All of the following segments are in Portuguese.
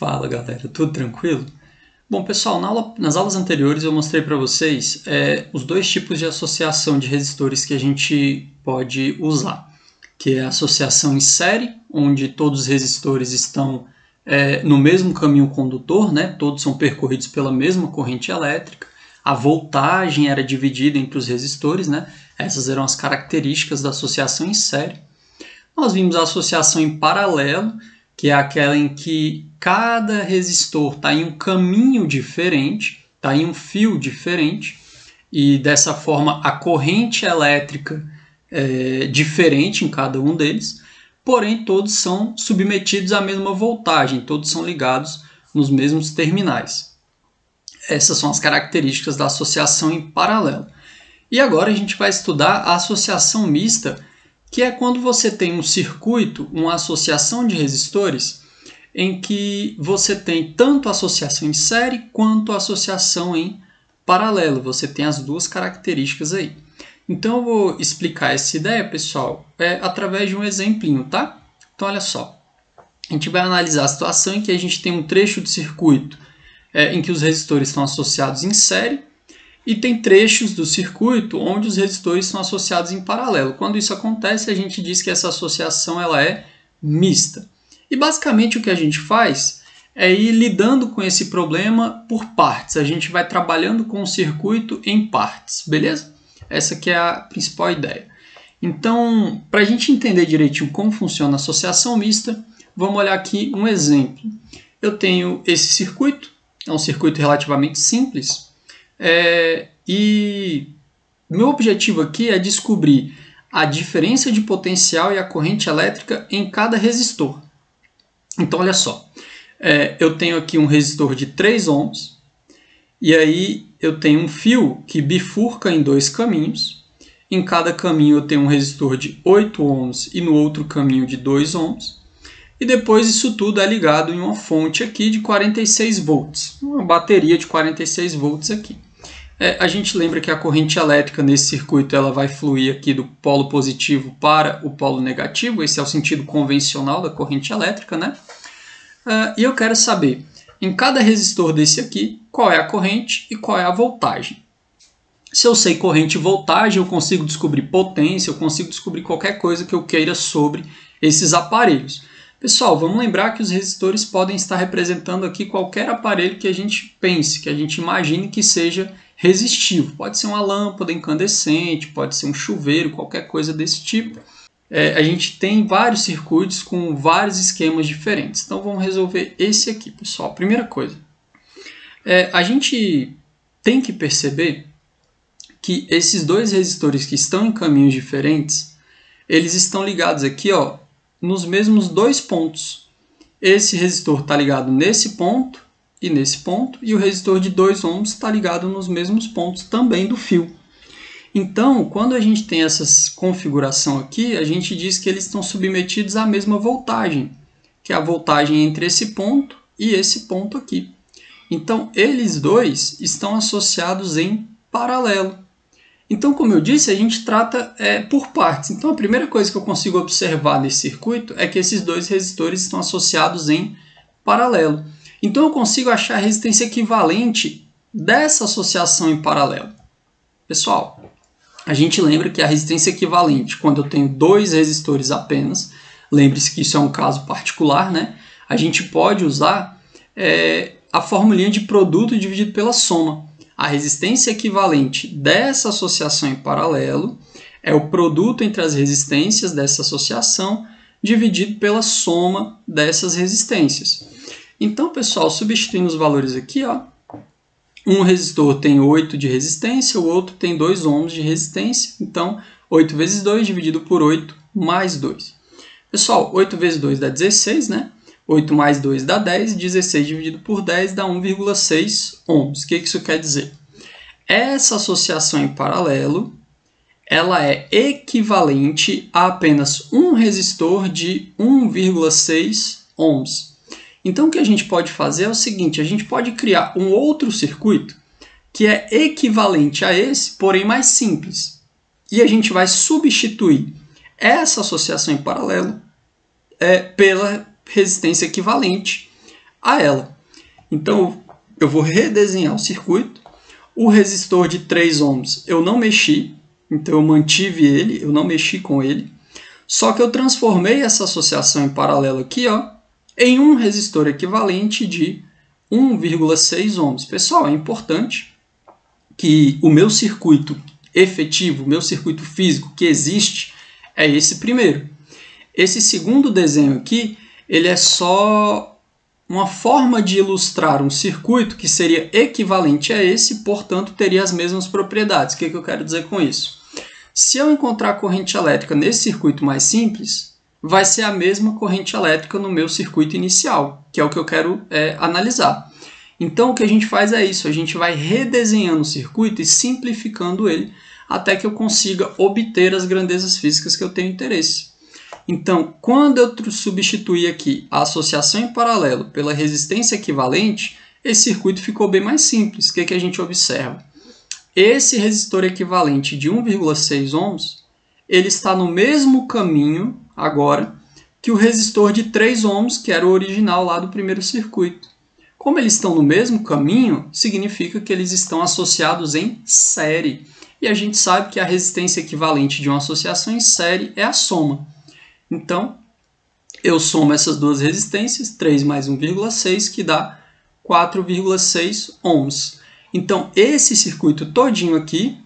Fala galera, tudo tranquilo? Bom pessoal, nas aulas anteriores eu mostrei para vocês os dois tipos de associação de resistores que a gente pode usar, que é a associação em série, onde todos os resistores estão no mesmo caminho condutor, né? Todos são percorridos pela mesma corrente elétrica, a voltagem era dividida entre os resistores, né? Essas eram as características da associação em série. Nós vimos a associação em paralelo, que é aquela em que cada resistor está em um caminho diferente, está em um fio diferente, e dessa forma a corrente elétrica é diferente em cada um deles, porém todos são submetidos à mesma voltagem, todos são ligados nos mesmos terminais. Essas são as características da associação em paralelo. E agora a gente vai estudar a associação mista, que é quando você tem um circuito, uma associação de resistores, em que você tem tanto a associação em série quanto a associação em paralelo. Você tem as duas características aí. Então eu vou explicar essa ideia, pessoal, através de um exemplinho, tá? Então olha só, a gente vai analisar a situação em que a gente tem um trecho de circuito em que os resistores estão associados em série, e tem trechos do circuito onde os resistores são associados em paralelo. Quando isso acontece, a gente diz que essa associação ela é mista. E basicamente o que a gente faz é ir lidando com esse problema por partes. A gente vai trabalhando com o circuito em partes, beleza? Essa que é a principal ideia. Então, para a gente entender direitinho como funciona a associação mista, vamos olhar aqui um exemplo. Eu tenho esse circuito, é um circuito relativamente simples, e meu objetivo aqui é descobrir a diferença de potencial e a corrente elétrica em cada resistor. Então, olha só, eu tenho aqui um resistor de 3 ohms, e aí eu tenho um fio que bifurca em dois caminhos. Em cada caminho eu tenho um resistor de 8 ohms e no outro caminho de 2 ohms. E depois isso tudo é ligado em uma fonte aqui de 46 volts, uma bateria de 46 volts aqui. A gente lembra que a corrente elétrica nesse circuito ela vai fluir aqui do polo positivo para o polo negativo, esse é o sentido convencional da corrente elétrica, né? E eu quero saber, em cada resistor desse aqui, qual é a corrente e qual é a voltagem. Se eu sei corrente e voltagem, eu consigo descobrir potência, eu consigo descobrir qualquer coisa que eu queira sobre esses aparelhos. Pessoal, vamos lembrar que os resistores podem estar representando aqui qualquer aparelho que a gente pense, que a gente imagine que seja resistivo. Pode ser uma lâmpada incandescente, pode ser um chuveiro, qualquer coisa desse tipo. A gente tem vários circuitos com vários esquemas diferentes. Então vamos resolver esse aqui, pessoal. Primeira coisa, a gente tem que perceber que esses dois resistores que estão em caminhos diferentes, eles estão ligados aqui, ó, nos mesmos dois pontos. Esse resistor está ligado nesse ponto e nesse ponto, e o resistor de 2 ohms está ligado nos mesmos pontos também do fio. Então, quando a gente tem essa configuração aqui, a gente diz que eles estão submetidos à mesma voltagem, que é a voltagem entre esse ponto e esse ponto aqui. Então, eles dois estão associados em paralelo. Então, como eu disse, a gente trata por partes. Então, a primeira coisa que eu consigo observar nesse circuito é que esses dois resistores estão associados em paralelo. Então, eu consigo achar a resistência equivalente dessa associação em paralelo. Pessoal, a gente lembra que a resistência equivalente, quando eu tenho dois resistores apenas, lembre-se que isso é um caso particular, né? A gente pode usar a formulinha de produto dividido pela soma. A resistência equivalente dessa associação em paralelo é o produto entre as resistências dessa associação dividido pela soma dessas resistências. Então, pessoal, substituindo os valores aqui, ó, um resistor tem 8 de resistência, o outro tem 2 ohms de resistência. Então, 8 vezes 2 dividido por 8 mais 2. Pessoal, 8 vezes 2 dá 16, né? 8 mais 2 dá 10, 16 dividido por 10 dá 1,6 ohms. O que isso quer dizer? Essa associação em paralelo, ela é equivalente a apenas um resistor de 1,6 ohms. Então, o que a gente pode fazer é o seguinte, a gente pode criar um outro circuito que é equivalente a esse, porém mais simples. E a gente vai substituir essa associação em paralelo pela resistência equivalente a ela. Então, eu vou redesenhar o circuito. O resistor de 3 ohms eu não mexi, então eu mantive ele, eu não mexi com ele. Só que eu transformei essa associação em paralelo aqui, ó, em um resistor equivalente de 1,6 ohms. Pessoal, é importante que o meu circuito efetivo, o meu circuito físico que existe, é esse primeiro. Esse segundo desenho aqui, ele é só uma forma de ilustrar um circuito que seria equivalente a esse, portanto, teria as mesmas propriedades. O que eu quero dizer com isso? Se eu encontrar corrente elétrica nesse circuito mais simples, vai ser a mesma corrente elétrica no meu circuito inicial, que é o que eu quero analisar. Então, o que a gente faz é isso, a gente vai redesenhando o circuito e simplificando ele até que eu consiga obter as grandezas físicas que eu tenho interesse. Então, quando eu substituir aqui a associação em paralelo pela resistência equivalente, esse circuito ficou bem mais simples. O que a gente observa? Esse resistor equivalente de 1,6 ohms, ele está no mesmo caminho agora que o resistor de 3 ohms, que era o original lá do primeiro circuito. Como eles estão no mesmo caminho, significa que eles estão associados em série. E a gente sabe que a resistência equivalente de uma associação em série é a soma. Então, eu somo essas duas resistências, 3 mais 1,6, que dá 4,6 ohms. Então, esse circuito todinho aqui,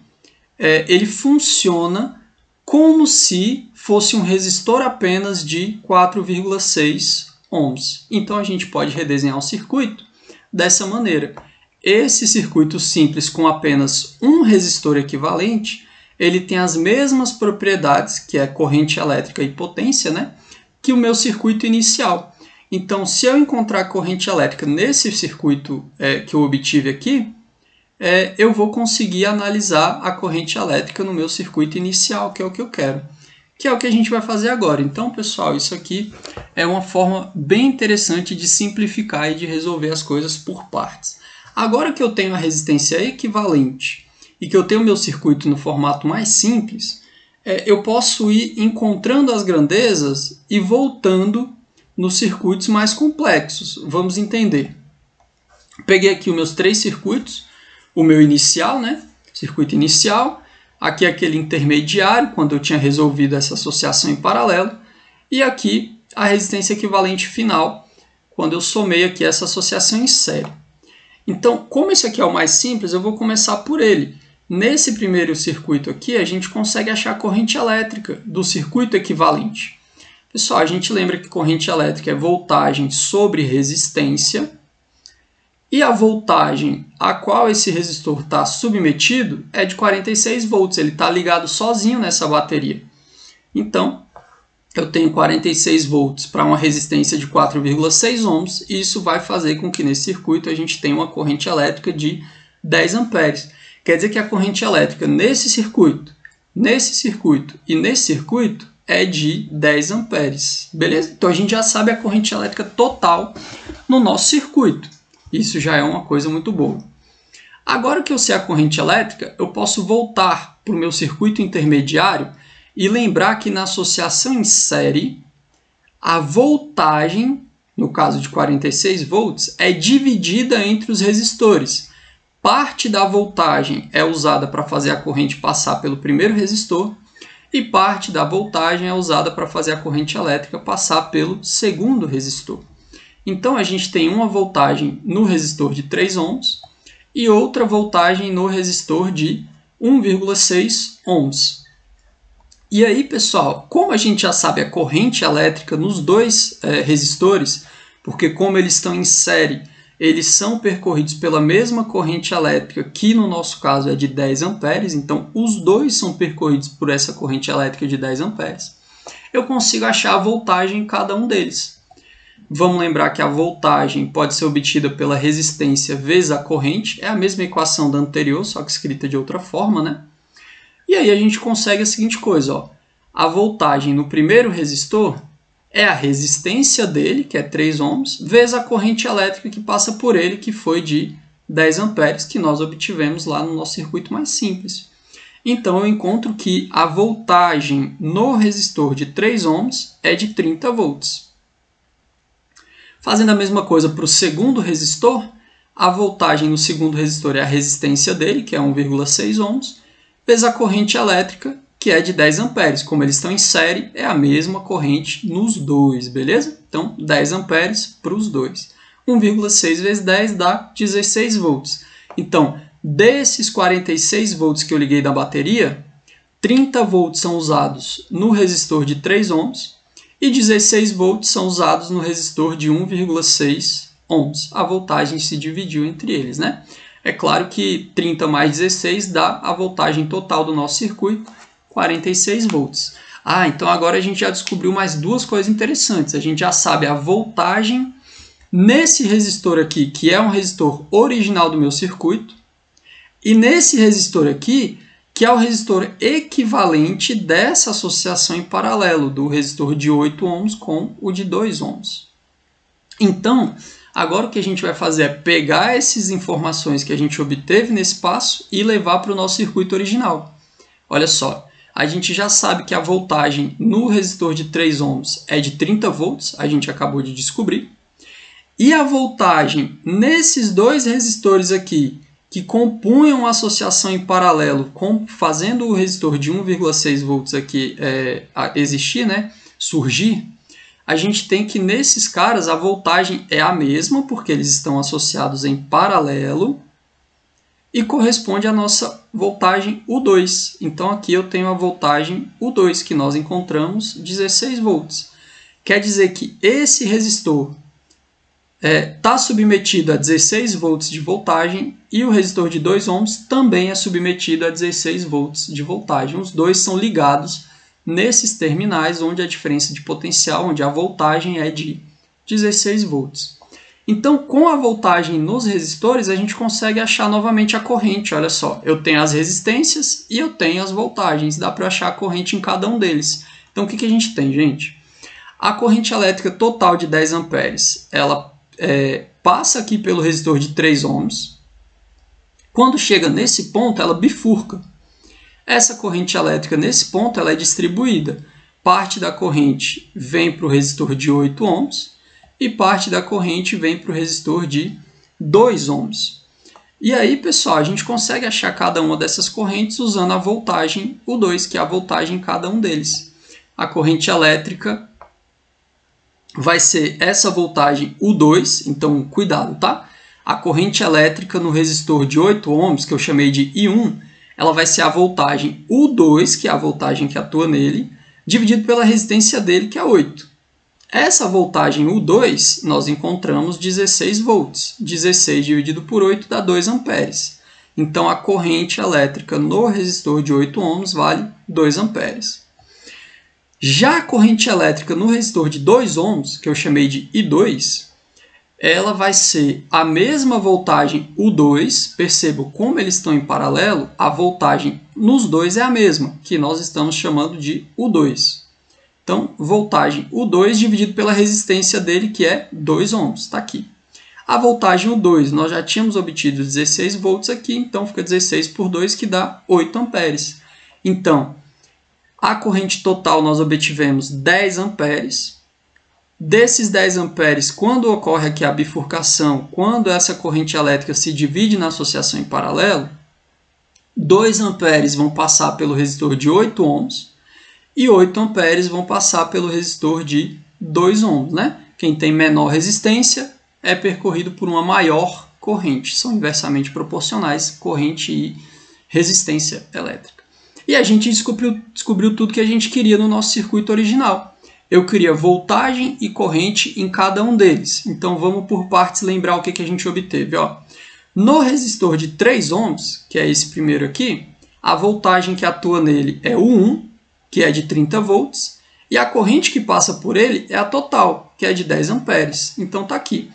ele funciona como se fosse um resistor apenas de 4,6 ohms. Então, a gente pode redesenhar o circuito dessa maneira. Esse circuito simples com apenas um resistor equivalente, ele tem as mesmas propriedades, que é corrente elétrica e potência, né, que o meu circuito inicial. Então, se eu encontrar corrente elétrica nesse circuito que eu obtive aqui, eu vou conseguir analisar a corrente elétrica no meu circuito inicial, que é o que eu quero, que é o que a gente vai fazer agora. Então, pessoal, isso aqui é uma forma bem interessante de simplificar e de resolver as coisas por partes. Agora que eu tenho a resistência equivalente e que eu tenho o meu circuito no formato mais simples, eu posso ir encontrando as grandezas e voltando nos circuitos mais complexos. Vamos entender. Peguei aqui os meus 3 circuitos, o meu inicial, né? Circuito inicial, aqui aquele intermediário, quando eu tinha resolvido essa associação em paralelo, e aqui a resistência equivalente final, quando eu somei aqui essa associação em série. Então, como esse aqui é o mais simples, eu vou começar por ele. Nesse primeiro circuito aqui, a gente consegue achar a corrente elétrica do circuito equivalente. Pessoal, a gente lembra que corrente elétrica é voltagem sobre resistência, e a voltagem a qual esse resistor está submetido é de 46 volts, ele está ligado sozinho nessa bateria. Então, eu tenho 46 volts para uma resistência de 4,6 ohms, e isso vai fazer com que nesse circuito a gente tenha uma corrente elétrica de 10 amperes. Quer dizer que a corrente elétrica nesse circuito e nesse circuito é de 10 amperes. Beleza? Então a gente já sabe a corrente elétrica total no nosso circuito. Isso já é uma coisa muito boa. Agora que eu sei a corrente elétrica, eu posso voltar para o meu circuito intermediário e lembrar que na associação em série, a voltagem, no caso de 46 volts, é dividida entre os resistores. Parte da voltagem é usada para fazer a corrente passar pelo primeiro resistor e parte da voltagem é usada para fazer a corrente elétrica passar pelo segundo resistor. Então, a gente tem uma voltagem no resistor de 3 ohms e outra voltagem no resistor de 1,6 ohms. E aí, pessoal, como a gente já sabe a corrente elétrica nos dois resistores, porque como eles estão em série, eles são percorridos pela mesma corrente elétrica, que no nosso caso é de 10 amperes, então os dois são percorridos por essa corrente elétrica de 10 amperes, eu consigo achar a voltagem em cada um deles. Vamos lembrar que a voltagem pode ser obtida pela resistência vezes a corrente, é a mesma equação da anterior, só que escrita de outra forma, né? E aí a gente consegue a seguinte coisa, ó. A voltagem no primeiro resistor é a resistência dele, que é 3 ohms, vezes a corrente elétrica que passa por ele, que foi de 10 amperes, que nós obtivemos lá no nosso circuito mais simples. Então eu encontro que a voltagem no resistor de 3 ohms é de 30 volts. Fazendo a mesma coisa para o segundo resistor, a voltagem no segundo resistor é a resistência dele, que é 1,6 ohms, vezes a corrente elétrica, que é de 10 amperes. Como eles estão em série, é a mesma corrente nos dois, beleza? Então, 10 amperes para os dois. 1,6 vezes 10 dá 16 volts. Então, desses 46 volts que eu liguei da bateria, 30 volts são usados no resistor de 3 ohms e 16 volts são usados no resistor de 1,6 ohms. A voltagem se dividiu entre eles, né? É claro que 30 mais 16 dá a voltagem total do nosso circuito, 46 volts. Ah, então agora a gente já descobriu mais duas coisas interessantes. A gente já sabe a voltagem nesse resistor aqui, que é um resistor original do meu circuito, e nesse resistor aqui, que é o resistor equivalente dessa associação em paralelo, do resistor de 8 ohms com o de 2 ohms. Então, agora o que a gente vai fazer é pegar essas informações que a gente obteve nesse passo e levar para o nosso circuito original. Olha só, a gente já sabe que a voltagem no resistor de 3 ohms é de 30 volts, a gente acabou de descobrir. E a voltagem nesses dois resistores aqui, que compunham uma associação em paralelo, fazendo o resistor de 1,6 volts aqui existir, né, surgir, a gente tem que nesses caras a voltagem é a mesma, porque eles estão associados em paralelo, e corresponde à nossa voltagem U2. Então aqui eu tenho a voltagem U2, que nós encontramos 16 volts. Quer dizer que esse resistor está submetido a 16 volts de voltagem e o resistor de 2 ohms também é submetido a 16 volts de voltagem. Os dois são ligados nesses terminais onde a diferença de potencial, onde a voltagem é de 16 volts. Então, com a voltagem nos resistores, a gente consegue achar novamente a corrente. Olha só, eu tenho as resistências e eu tenho as voltagens. Dá para achar a corrente em cada um deles. Então, o que a gente tem, gente? A corrente elétrica total de 10 amperes, ela passa aqui pelo resistor de 3 ohms. Quando chega nesse ponto, ela bifurca. Essa corrente elétrica, nesse ponto, ela é distribuída. Parte da corrente vem para o resistor de 8 ohms e parte da corrente vem para o resistor de 2 ohms. E aí, pessoal, a gente consegue achar cada uma dessas correntes usando a voltagem U2, que é a voltagem em cada um deles. A corrente elétrica vai ser essa voltagem U2, então cuidado, tá? A corrente elétrica no resistor de 8 ohms, que eu chamei de I1, ela vai ser a voltagem U2, que é a voltagem que atua nele, dividido pela resistência dele, que é 8. Essa voltagem U2, nós encontramos 16 volts. 16 dividido por 8 dá 2 amperes. Então, a corrente elétrica no resistor de 8 ohms vale 2 amperes. Já a corrente elétrica no resistor de 2 ohms, que eu chamei de I2, ela vai ser a mesma voltagem U2, percebam como eles estão em paralelo, a voltagem nos dois é a mesma, que nós estamos chamando de U2. Então, voltagem U2 dividido pela resistência dele, que é 2 ohms, está aqui. A voltagem U2, nós já tínhamos obtido 16 volts aqui, então fica 16 por 2, que dá 8 amperes. Então, a corrente total nós obtivemos 10 amperes. Desses 10 amperes, quando ocorre aqui a bifurcação, quando essa corrente elétrica se divide na associação em paralelo, 2 amperes vão passar pelo resistor de 8 ohms e 8 amperes vão passar pelo resistor de 2 ohms. Né? Quem tem menor resistência é percorrido por uma maior corrente. São inversamente proporcionais, corrente e resistência elétrica. E a gente descobriu tudo que a gente queria no nosso circuito original. Eu queria voltagem e corrente em cada um deles. Então vamos por partes lembrar o que a gente obteve. Ó. No resistor de 3 ohms, que é esse primeiro aqui, a voltagem que atua nele é U1, que é de 30 volts, e a corrente que passa por ele é a total, que é de 10 amperes. Então está aqui.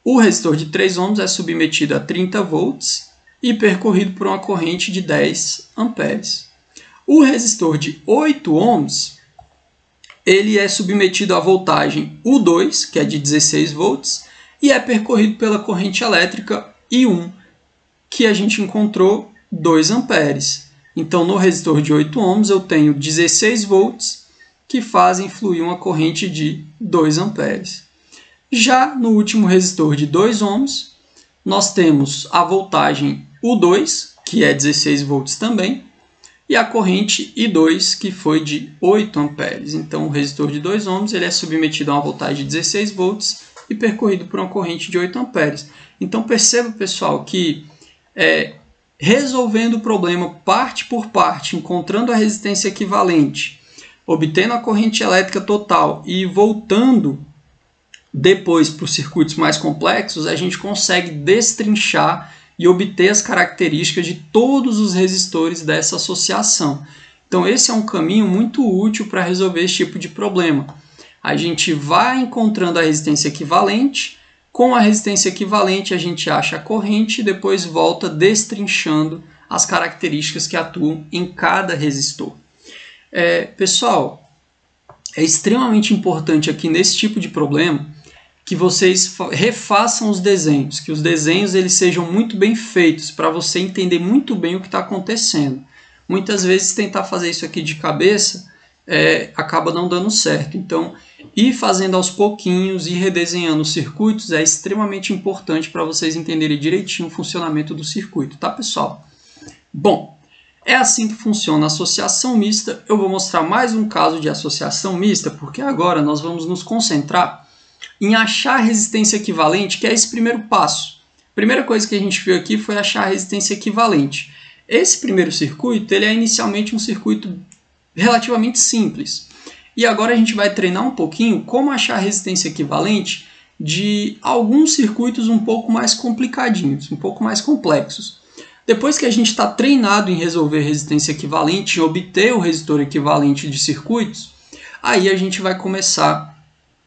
O resistor de 3 ohms é submetido a 30 volts e percorrido por uma corrente de 10 amperes. O resistor de 8 ohms ele é submetido à voltagem U2, que é de 16 volts, e é percorrido pela corrente elétrica I1, que a gente encontrou 2 amperes. Então, no resistor de 8 ohms, eu tenho 16 volts, que fazem fluir uma corrente de 2 amperes. Já no último resistor de 2 ohms, nós temos a voltagem U2, que é 16 volts também, e a corrente I2, que foi de 8 amperes. Então, o resistor de 2 ohms ele é submetido a uma voltagem de 16 volts e percorrido por uma corrente de 8 amperes. Então, perceba, pessoal, que resolvendo o problema parte por parte, encontrando a resistência equivalente, obtendo a corrente elétrica total e voltando depois para os circuitos mais complexos, a gente consegue destrinchar e obter as características de todos os resistores dessa associação. Então esse é um caminho muito útil para resolver esse tipo de problema. A gente vai encontrando a resistência equivalente, com a resistência equivalente a gente acha a corrente e depois volta destrinchando as características que atuam em cada resistor. Pessoal, é extremamente importante aqui nesse tipo de problema que vocês refaçam os desenhos, que os desenhos eles sejam muito bem feitos para você entender muito bem o que está acontecendo. Muitas vezes tentar fazer isso aqui de cabeça acaba não dando certo. Então, ir fazendo aos pouquinhos e redesenhando os circuitos é extremamente importante para vocês entenderem direitinho o funcionamento do circuito, tá, pessoal? Bom, é assim que funciona a associação mista. Eu vou mostrar mais um caso de associação mista, porque agora nós vamos nos concentrar em achar a resistência equivalente, que é esse primeiro passo. A primeira coisa que a gente viu aqui foi achar a resistência equivalente. Esse primeiro circuito ele é inicialmente um circuito relativamente simples. E agora a gente vai treinar um pouquinho como achar a resistência equivalente de alguns circuitos um pouco mais complicadinhos, um pouco mais complexos. Depois que a gente está treinado em resolver resistência equivalente, em obter o resistor equivalente de circuitos, aí a gente vai começar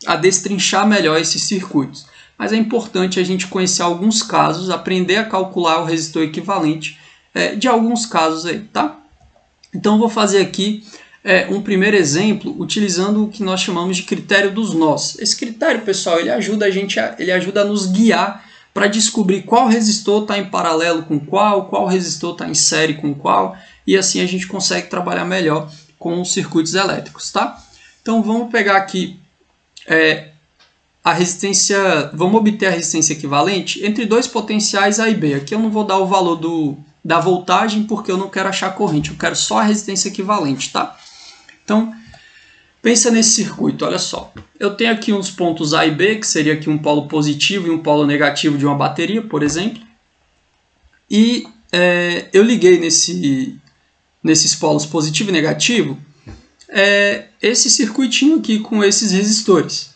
a destrinchar melhor esses circuitos. Mas é importante a gente conhecer alguns casos, aprender a calcular o resistor equivalente de alguns casos aí, tá? Então eu vou fazer aqui um primeiro exemplo utilizando o que nós chamamos de critério dos nós. Esse critério, pessoal, ele ajuda a nos guiar para descobrir qual resistor está em paralelo com qual resistor está em série com qual, e assim a gente consegue trabalhar melhor com os circuitos elétricos, tá? Então vamos pegar aqui vamos obter a resistência equivalente entre dois potenciais A e B. Aqui eu não vou dar o valor da voltagem porque eu não quero achar a corrente, eu quero só a resistência equivalente, tá? Então, pensa nesse circuito, olha só. Eu tenho aqui uns pontos A e B, que seria aqui um polo positivo e um polo negativo de uma bateria, por exemplo. E eu liguei nesses polos positivo e negativo esse circuitinho aqui com esses resistores.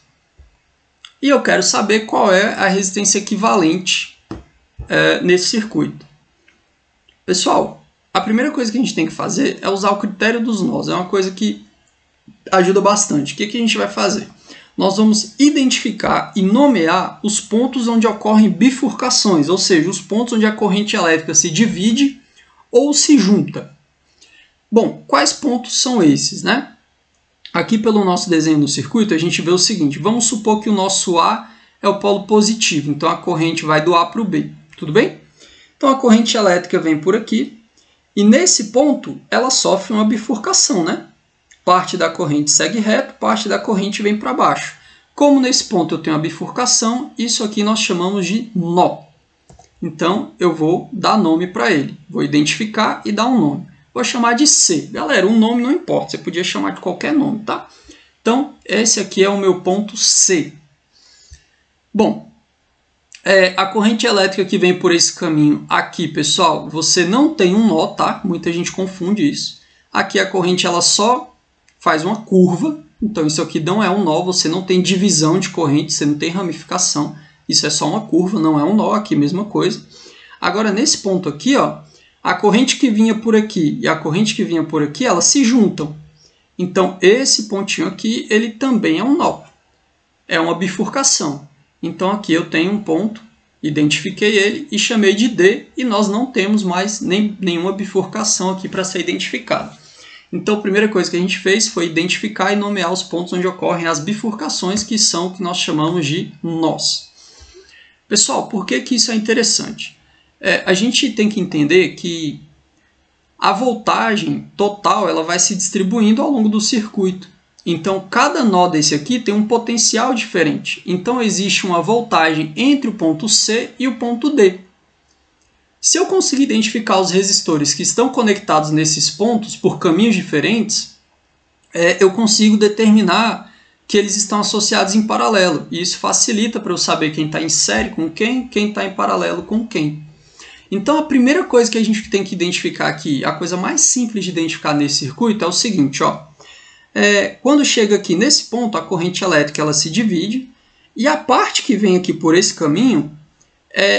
E eu quero saber qual é a resistência equivalente nesse circuito. Pessoal, a primeira coisa que a gente tem que fazer é usar o critério dos nós. É uma coisa que ajuda bastante. O que a gente vai fazer? Nós vamos identificar e nomear os pontos onde ocorrem bifurcações, ou seja, os pontos onde a corrente elétrica se divide ou se junta. Bom, quais pontos são esses, né? Aqui pelo nosso desenho do circuito a gente vê o seguinte, vamos supor que o nosso A é o polo positivo, então a corrente vai do A para o B, tudo bem? Então a corrente elétrica vem por aqui e nesse ponto ela sofre uma bifurcação, né? Parte da corrente segue reto, parte da corrente vem para baixo. Como nesse ponto eu tenho a bifurcação, isso aqui nós chamamos de nó. Então eu vou dar nome para ele, vou identificar e dar um nome. Vou chamar de C. Galera, um nome não importa, você podia chamar de qualquer nome, tá? Então, esse aqui é o meu ponto C. Bom, a corrente elétrica que vem por esse caminho aqui, pessoal, você não tem um nó, tá? Muita gente confunde isso. Aqui a corrente ela só faz uma curva, então isso aqui não é um nó, você não tem divisão de corrente, você não tem ramificação, isso é só uma curva, não é um nó, aqui mesma coisa. Agora, nesse ponto aqui, ó, a corrente que vinha por aqui e a corrente que vinha por aqui, elas se juntam. Então, esse pontinho aqui, ele também é um nó. É uma bifurcação. Então, aqui eu tenho um ponto, identifiquei ele e chamei de D, e nós não temos mais nenhuma bifurcação aqui para ser identificada. Então, a primeira coisa que a gente fez foi identificar e nomear os pontos onde ocorrem as bifurcações, que são o que nós chamamos de nós. Pessoal, por que isso é interessante? A gente tem que entender que a voltagem total ela vai se distribuindo ao longo do circuito. Então, cada nó desse aqui tem um potencial diferente. Então, existe uma voltagem entre o ponto C e o ponto D. Se eu conseguir identificar os resistores que estão conectados nesses pontos por caminhos diferentes, eu consigo determinar que eles estão associados em paralelo. E isso facilita para eu saber quem está em série com quem está em paralelo com quem. Então, a primeira coisa que a gente tem que identificar aqui, a coisa mais simples de identificar nesse circuito é o seguinte, ó. Quando chega aqui nesse ponto, a corrente elétrica ela se divide, e a parte que vem aqui por esse caminho,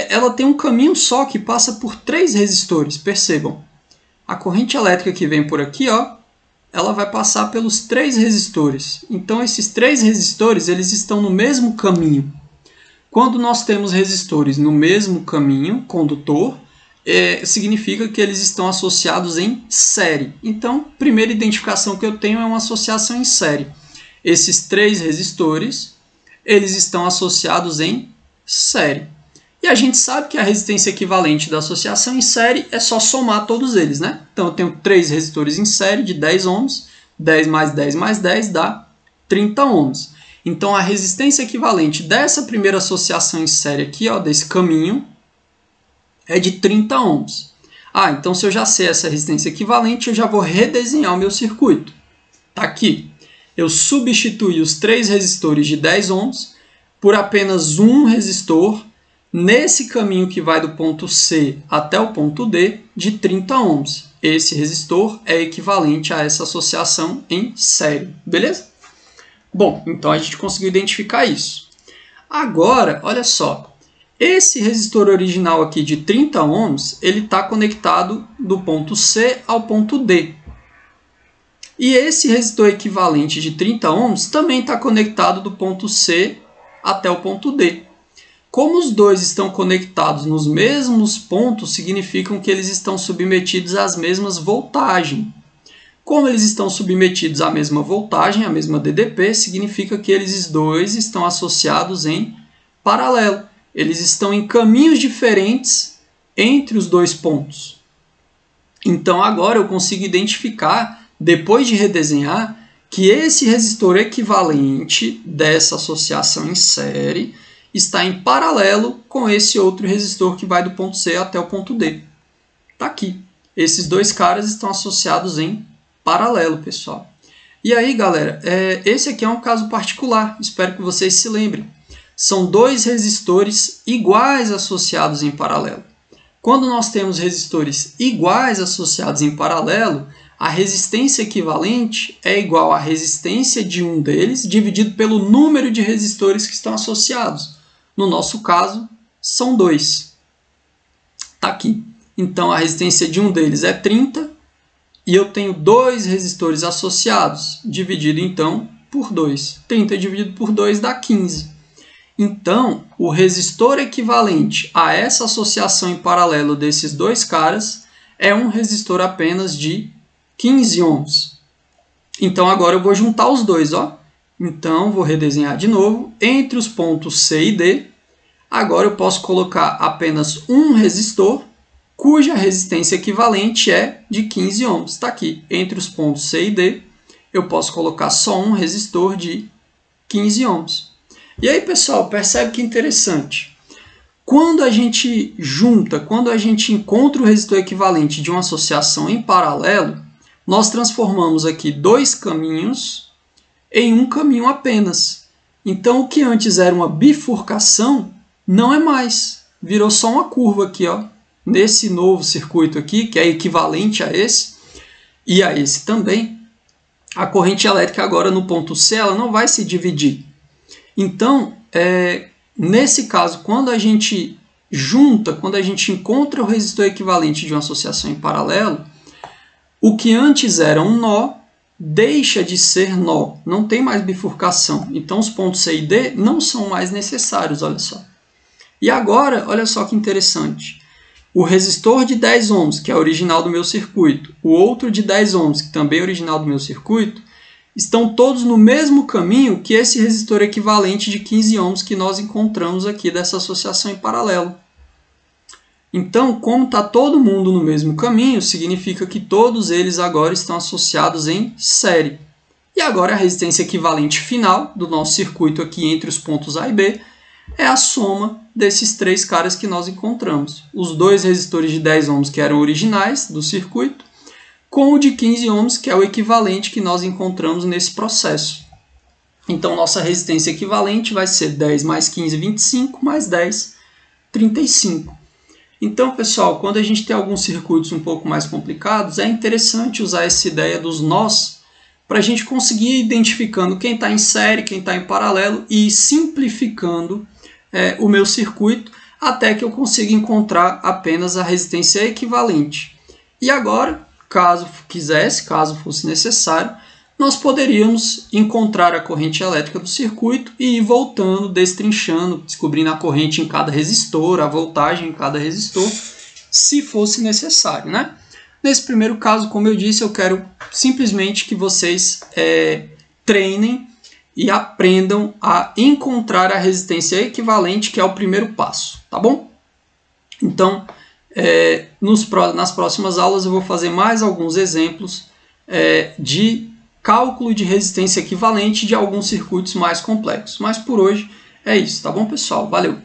ela tem um caminho só que passa por 3 resistores, percebam. A corrente elétrica que vem por aqui, ó, ela vai passar pelos 3 resistores. Então, esses 3 resistores eles estão no mesmo caminho. Quando nós temos resistores no mesmo caminho, condutor, significa que eles estão associados em série. Então, a primeira identificação que eu tenho é uma associação em série. Esses 3 resistores, eles estão associados em série. E a gente sabe que a resistência equivalente da associação em série é só somar todos eles, né? Então, eu tenho 3 resistores em série de 10 ohms, 10 mais 10 mais 10 dá 30 ohms. Então, a resistência equivalente dessa primeira associação em série aqui, ó, desse caminho, é de 30 ohms. Então se eu já sei essa resistência equivalente, eu já vou redesenhar o meu circuito. Tá aqui. Eu substituí os 3 resistores de 10 ohms por apenas um resistor nesse caminho que vai do ponto C até o ponto D de 30 ohms. Esse resistor é equivalente a essa associação em série. Beleza? Bom, então a gente conseguiu identificar isso. Agora, olha só. Esse resistor original aqui de 30 ohms, ele está conectado do ponto C ao ponto D. E esse resistor equivalente de 30 ohms também está conectado do ponto C até o ponto D. Como os dois estão conectados nos mesmos pontos, significam que eles estão submetidos às mesmas voltagens. Como eles estão submetidos à mesma voltagem, à mesma DDP, significa que eles dois estão associados em paralelo. Eles estão em caminhos diferentes entre os dois pontos. Então agora eu consigo identificar, depois de redesenhar, que esse resistor equivalente dessa associação em série está em paralelo com esse outro resistor que vai do ponto C até o ponto D. Está aqui. Esses dois caras estão associados em paralelo, pessoal. E aí, galera, esse aqui é um caso particular. Espero que vocês se lembrem. São 2 resistores iguais associados em paralelo. Quando nós temos resistores iguais associados em paralelo, a resistência equivalente é igual à resistência de um deles dividido pelo número de resistores que estão associados. No nosso caso, são 2. Está aqui. Então, a resistência de um deles é 30 e eu tenho 2 resistores associados, dividido então por 2. 30 dividido por 2 dá 15. Então, o resistor equivalente a essa associação em paralelo desses dois caras é um resistor apenas de 15 ohms. Então, agora eu vou juntar os dois, ó. Então, vou redesenhar de novo. Entre os pontos C e D, agora eu posso colocar apenas um resistor, cuja resistência equivalente é de 15 ohms. Está aqui. Entre os pontos C e D, eu posso colocar só um resistor de 15 ohms. E aí, pessoal, percebe que interessante. Quando a gente junta, quando a gente encontra o resistor equivalente de uma associação em paralelo, nós transformamos aqui 2 caminhos em um caminho apenas. Então, o que antes era uma bifurcação, não é mais. Virou só uma curva aqui, ó. Nesse novo circuito aqui, que é equivalente a esse, e a esse também, a corrente elétrica agora no ponto C ela não vai se dividir. Então, nesse caso, quando a gente junta, quando a gente encontra o resistor equivalente de uma associação em paralelo, o que antes era um nó deixa de ser nó, não tem mais bifurcação. Então, os pontos C e D não são mais necessários, olha só. E agora, olha só que interessante. O resistor de 10 ohms, que é original do meu circuito, o outro de 10 ohms, que também é original do meu circuito, estão todos no mesmo caminho que esse resistor equivalente de 15 ohms que nós encontramos aqui dessa associação em paralelo. Então, como está todo mundo no mesmo caminho, significa que todos eles agora estão associados em série. E agora a resistência equivalente final do nosso circuito aqui entre os pontos A e B é a soma desses três caras que nós encontramos. Os dois resistores de 10 ohms que eram originais do circuito, com o de 15 ohms que é o equivalente que nós encontramos nesse processo. Então nossa resistência equivalente vai ser 10 mais 15, 25, mais 10, 35. Então, pessoal, quando a gente tem alguns circuitos um pouco mais complicados, é interessante usar essa ideia dos nós para a gente conseguir ir identificando quem está em série, quem está em paralelo e ir simplificando o meu circuito até que eu consiga encontrar apenas a resistência equivalente. E agora, caso fosse necessário, nós poderíamos encontrar a corrente elétrica do circuito e ir voltando, destrinchando, descobrindo a corrente em cada resistor, a voltagem em cada resistor, se fosse necessário, né? Nesse primeiro caso, como eu disse, eu quero simplesmente que vocês treinem e aprendam a encontrar a resistência equivalente, que é o primeiro passo, tá bom? Então, nas próximas aulas eu vou fazer mais alguns exemplos de cálculo de resistência equivalente de alguns circuitos mais complexos. Mas por hoje é isso, tá bom, pessoal? Valeu!